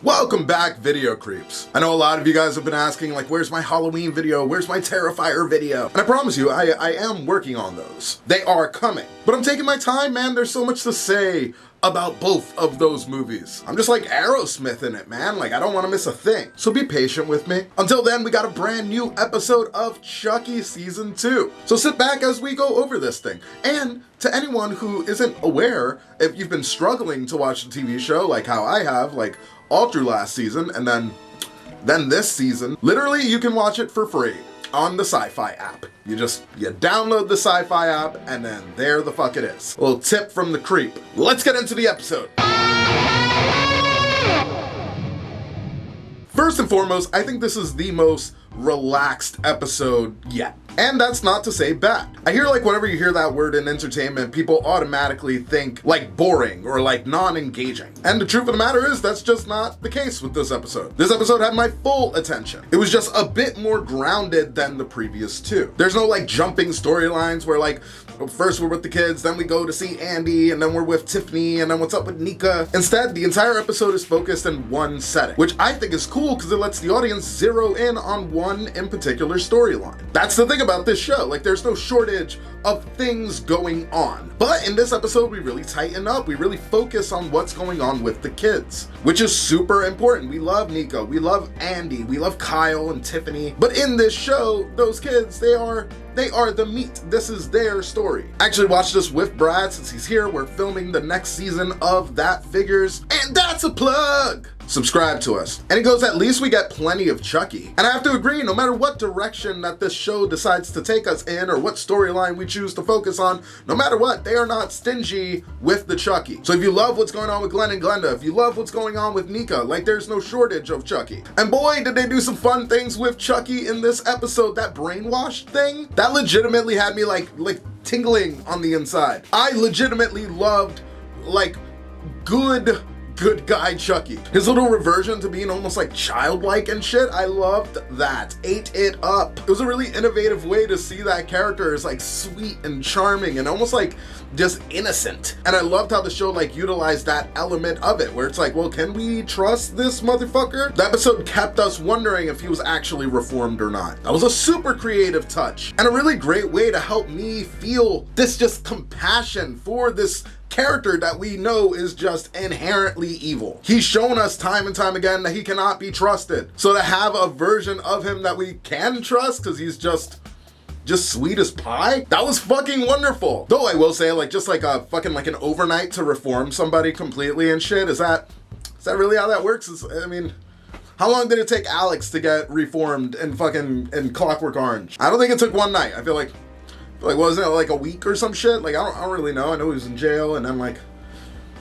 Welcome back, video creeps. I know a lot of you guys have been asking, like, where's my Halloween video? Where's my Terrifier video? And I promise you, I am working on those. They are coming. But I'm taking my time, man. There's so much to say about both of those movies. I'm just like Aerosmith in it, man. Like, I don't want to miss a thing. So be patient with me. Until then, we got a brand new episode of Chucky Season 2. So sit back as we go over this thing. And to anyone who isn't aware, if you've been struggling to watch the TV show like how I have, like, all through last season, and then this season, literally you can watch it for free on the Sci-Fi app. You download the Sci-Fi app, and then there the fuck it is. A little tip from the creep. Let's get into the episode. First and foremost, I think this is the most relaxed episode yet. And that's not to say bad. I hear, like, whenever you hear that word in entertainment, people automatically think like boring or like non-engaging. And the truth of the matter is that's just not the case with this episode. This episode had my full attention. It was just a bit more grounded than the previous two. There's no like jumping storylines where like, first we're with the kids, then we go to see Andy, and then we're with Tiffany, and then what's up with Nika. Instead, the entire episode is focused in one setting, which I think is cool because it lets the audience zero in on one in particular storyline. That's the thing about this show. Like, there's no shortage of things going on. But in this episode, we really tighten up. We really focus on what's going on with the kids, which is super important. We love Nico, we love Andy, we love Kyle and Tiffany. But in this show, those kids, they are the meat. This is their story. I actually watched this with Brad since he's here. We're filming the next season of That Figures, and that's a plug. Subscribe to us. And he goes, at least we get plenty of Chucky. And I have to agree, no matter what direction that this show decides to take us in or what storyline we choose to focus on, no matter what, they are not stingy with the Chucky. So if you love what's going on with Glenn and Glenda, if you love what's going on with Nika, like, there's no shortage of Chucky. And boy, did they do some fun things with Chucky in this episode. That brainwashed thing, that legitimately had me like tingling on the inside. I legitimately loved, like, good guy Chucky. His little reversion to being almost like childlike and shit, I loved that. Ate it up. It was a really innovative way to see that character as like sweet and charming and almost like just innocent. And I loved how the show like utilized that element of it, where it's like, well, can we trust this motherfucker? The episode kept us wondering if he was actually reformed or not. That was a super creative touch and a really great way to help me feel this just compassion for this character that we know is just inherently evil. He's shown us time and time again that he cannot be trusted. So to have a version of him that we can trust because he's just sweet as pie, that was fucking wonderful. Though I will say, like, just like a fucking like an overnight to reform somebody completely and shit, is that really how that works? I mean, how long did it take Alex to get reformed in Clockwork Orange? I don't think it took one night. I feel like wasn't it like a week or some shit? Like, I don't really know. I know he was in jail, and then like,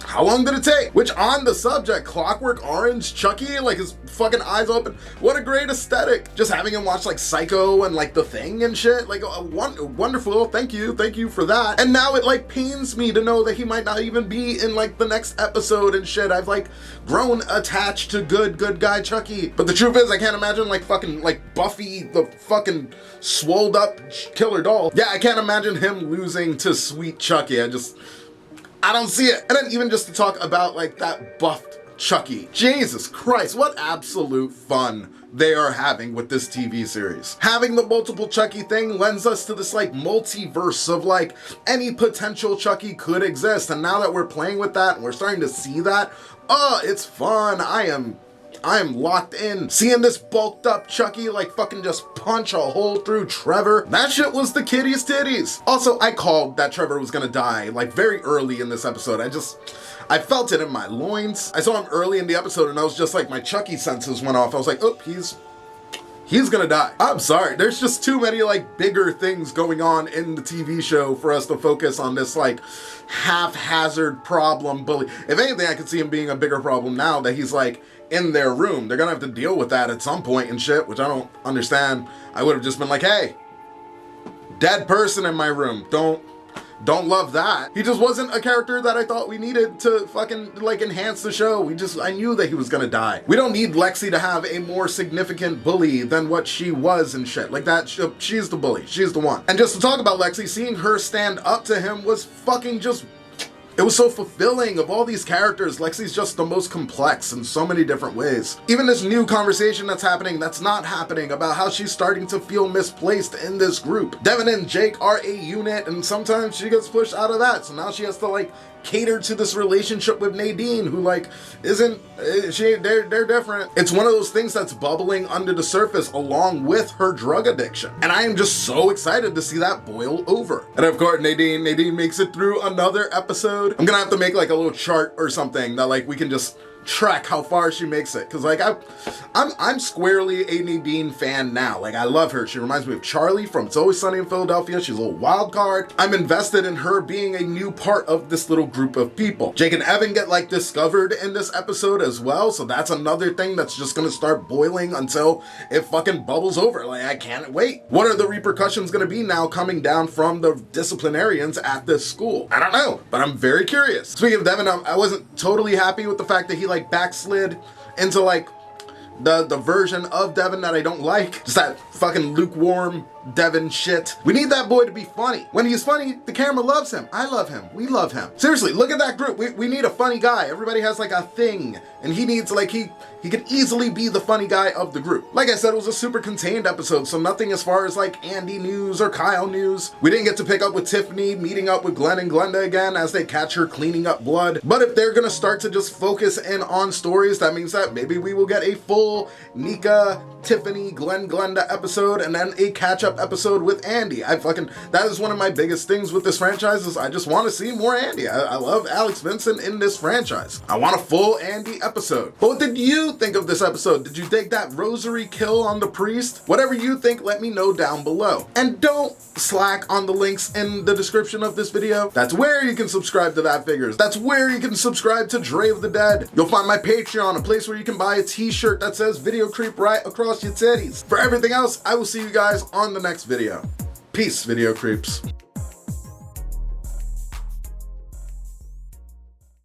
how long did it take? Which, on the subject, Clockwork Orange, Chucky, like his fucking eyes open. What a great aesthetic. Just having him watch like Psycho and like The Thing and shit. Like, wonderful. Thank you for that. And now it like pains me to know that he might not even be in like the next episode and shit. I've like grown attached to good guy Chucky. But the truth is, I can't imagine like fucking like Buffy, the fucking swolled up killer doll. Yeah, I can't imagine him losing to sweet Chucky. I don't see it. And then even just to talk about like that buffed Chucky. Jesus Christ, what absolute fun they are having with this TV series. Having the multiple Chucky thing lends us to this like multiverse of like any potential Chucky could exist. And now that we're playing with that and we're starting to see that, it's fun. I am locked in. Seeing this bulked up Chucky like fucking just punch a hole through Trevor, that shit was the kitty's titties. Also, I called that Trevor was gonna die like very early in this episode. I felt it in my loins. I saw him early in the episode and I was just like, my Chucky senses went off. I was like, oh, he's gonna die. I'm sorry. There's just too many like bigger things going on in the TV show for us to focus on this like haphazard problem bully. If anything, I could see him being a bigger problem now that he's like in their room. They're gonna have to deal with that at some point and shit, which I don't understand. I would have just been like, hey, dead person in my room. Don't love that. He just wasn't a character that I thought we needed to fucking like enhance the show. I knew that he was gonna die. We don't need Lexi to have a more significant bully than what she was and shit. Like that, she's the bully. She's the one. And just to talk about Lexi, seeing her stand up to him was fucking just It was so fulfilling. Of all these characters, Lexi's just the most complex in so many different ways. Even this new conversation that's happening, that's not happening, about how she's starting to feel misplaced in this group. Devin and Jake are a unit, and sometimes she gets pushed out of that, so now she has to like cater to this relationship with Nadine, who like isn't, they're different. It's one of those things that's bubbling under the surface along with her drug addiction. And I am just so excited to see that boil over. And of course, Nadine makes it through another episode. I'm gonna have to make like a little chart or something that like we can just track how far she makes it, because like I'm squarely a Nadine fan now. Like I love her. She reminds me of Charlie from It's Always Sunny in Philadelphia. She's a little wild card. I'm invested in her being a new part of this little group of people. Jake and Evan get like discovered in this episode as well, so that's another thing that's just gonna start boiling until it fucking bubbles over. Like I can't wait. What are the repercussions gonna be now coming down from the disciplinarians at this school? I don't know, but I'm very curious. Speaking of Devin, I wasn't totally happy with the fact that he like backslid into like the version of Devin that I don't like. Just that fucking lukewarm Devin shit. We need that boy to be funny. When he's funny, the camera loves him. I love him. We love him. Seriously, look at that group. We need a funny guy. Everybody has like a thing, and he needs like, he can easily be the funny guy of the group. Like I said, it was a super contained episode, so nothing as far as like Andy news or Kyle news. We didn't get to pick up with Tiffany meeting up with Glenn and Glenda again as they catch her cleaning up blood. But if they're gonna start to just focus in on stories, that means that maybe we will get a full Nika, Tiffany, Glenn, Glenda episode, and then a catch-up episode with Andy. That is one of my biggest things with this franchise, is I just want to see more Andy. I love Alex Vincent in this franchise. I want a full Andy episode. But what did you think of this episode? Did you dig that rosary kill on the priest? Whatever you think, let me know down below. And don't slack on the links in the description of this video. That's where you can subscribe to That Figures. That's where you can subscribe to Dre of the Dead. You'll find my Patreon, a place where you can buy a t-shirt that says Video Creep right across your titties. For everything else, I will see you guys on the next video. Peace, Video Creeps.